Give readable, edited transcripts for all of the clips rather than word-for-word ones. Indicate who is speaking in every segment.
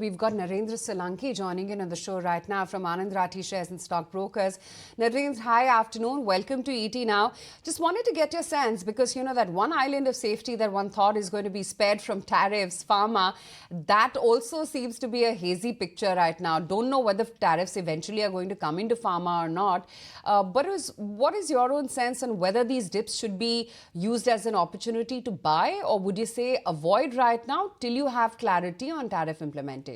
Speaker 1: We've got Narendra Solanki joining in on the show right now from Anand Rathi Shares and Stock Brokers. Narendra, hi, afternoon. Welcome to ET Now. Just wanted to get your sense because, you know, that one island of safety that one thought is going to be spared from tariffs, pharma, that also seems to be a hazy picture right now. Don't know whether tariffs eventually are going to come into pharma or not. What is your own sense on whether these dips should be used as an opportunity to buy, or would you say avoid right now till you have clarity on tariff implementation?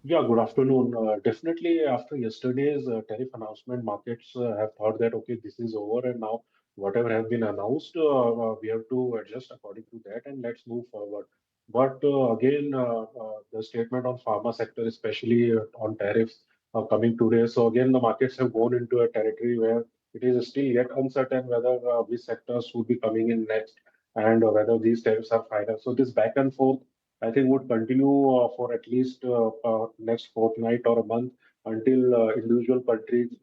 Speaker 2: Yeah, good afternoon. Definitely, after yesterday's tariff announcement, markets have thought that okay, this is over, and now whatever has been announced, we have to adjust according to that, and let's move forward. But again, the statement on pharma sector, especially on tariffs, coming today. So again, the markets have gone into a territory where it is still yet uncertain whether which sectors would be coming in next, and whether these tariffs are final. So this back and forth I think would continue for at least next fortnight or a month until individual countries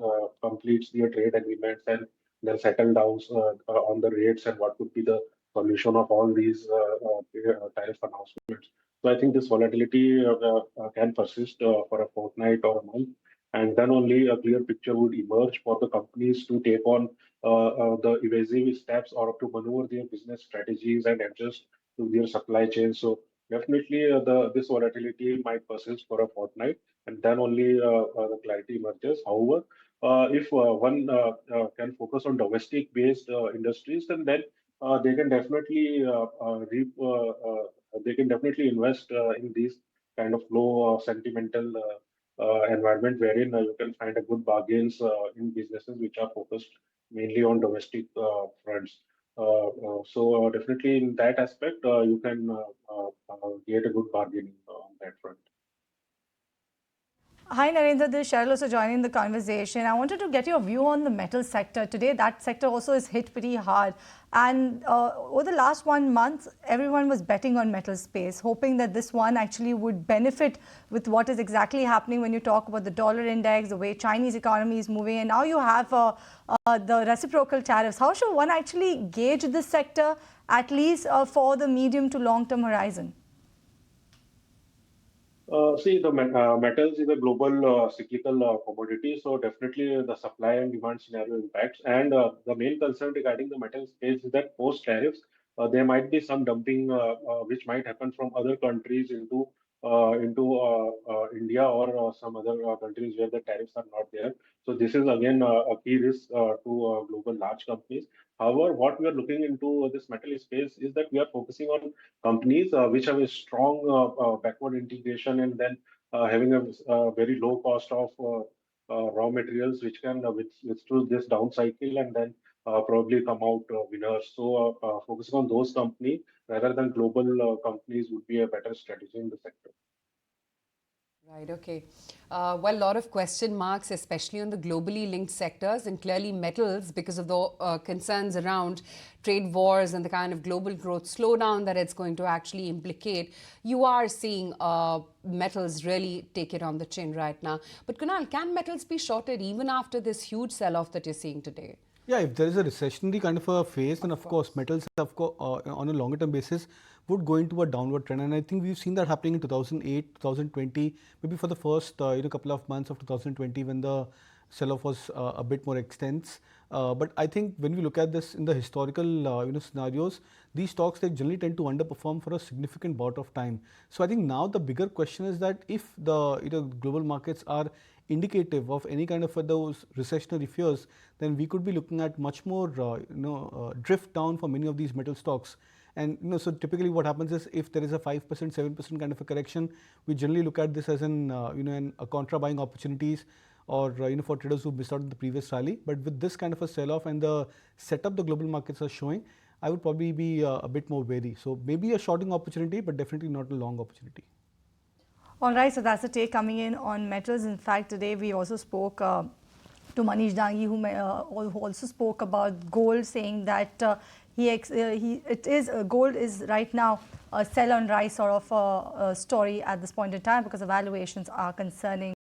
Speaker 2: completes their trade agreements and then settle down on the rates and what would be the solution of all these tariff announcements. So I think this volatility can persist for a fortnight or a month, and then only a clear picture would emerge for the companies to take on the evasive steps or to maneuver their business strategies and adjust to their supply chain. So definitely, this volatility might persist for a fortnight, and then only the clarity emerges. However, if one can focus on domestic-based industries, then they can definitely they can definitely invest in these kind of low sentimental environment wherein you can find a good bargains in businesses which are focused mainly on domestic fronts. So definitely in that aspect, you can get a good bargain on that front.
Speaker 3: Hi Narendra, this is Cheryl also joining the conversation. I wanted to get your view on the metal sector. Today, that sector also is hit pretty hard. And over the last 1 month, everyone was betting on metal space, hoping that this one actually would benefit with what is exactly happening when you talk about the dollar index, the way Chinese economy is moving. And now you have the reciprocal tariffs. How should one actually gauge this sector, at least for the medium to long-term horizon?
Speaker 2: See, the metals is a global cyclical commodity, so definitely the supply and demand scenario impacts. And the main concern regarding the metal space is that post tariffs, there might be some dumping which might happen from other countries into India or some other countries where the tariffs are not there. So this is again a key risk to global large companies. However, what we are looking into this metal space is that we are focusing on companies which have a strong backward integration and then having a very low cost of raw materials which can withstand this down cycle and then probably come out winners. So focusing on those companies rather than global companies would be a better strategy in the sector.
Speaker 1: Right, okay. Well, a lot of question marks, especially on the globally linked sectors and clearly metals because of the concerns around trade wars and the kind of global growth slowdown that it's going to actually implicate. You are seeing metals really take it on the chin right now. But Kunal, can metals be shorted even after this huge sell-off that you're seeing today?
Speaker 4: Yeah, if there is a recessionary kind of a phase, then of course metals on a longer term basis would go into a downward trend. And I think we've seen that happening in 2008, 2020, maybe for the first couple of months of 2020 when the sell-off was a bit more extensive. But I think when we look at this in the historical scenarios, these stocks they generally tend to underperform for a significant bout of time. So I think now the bigger question is that if the global markets are indicative of any kind of those recessionary fears, then we could be looking at much more drift down for many of these metal stocks. And so typically what happens is if there is a 5%, 7% kind of a correction, we generally look at this as a contra buying opportunities or for traders who missed out on the previous rally. But with this kind of a sell-off and the setup the global markets are showing, I would probably be a bit more wary. So maybe a shorting opportunity, but definitely not a long opportunity.
Speaker 3: All right, so that's the take coming in on metals. In fact, today we also spoke to Manish Dangi, who also spoke about gold, saying that gold is right now a sell on rise sort of story at this point in time because the valuations are concerning.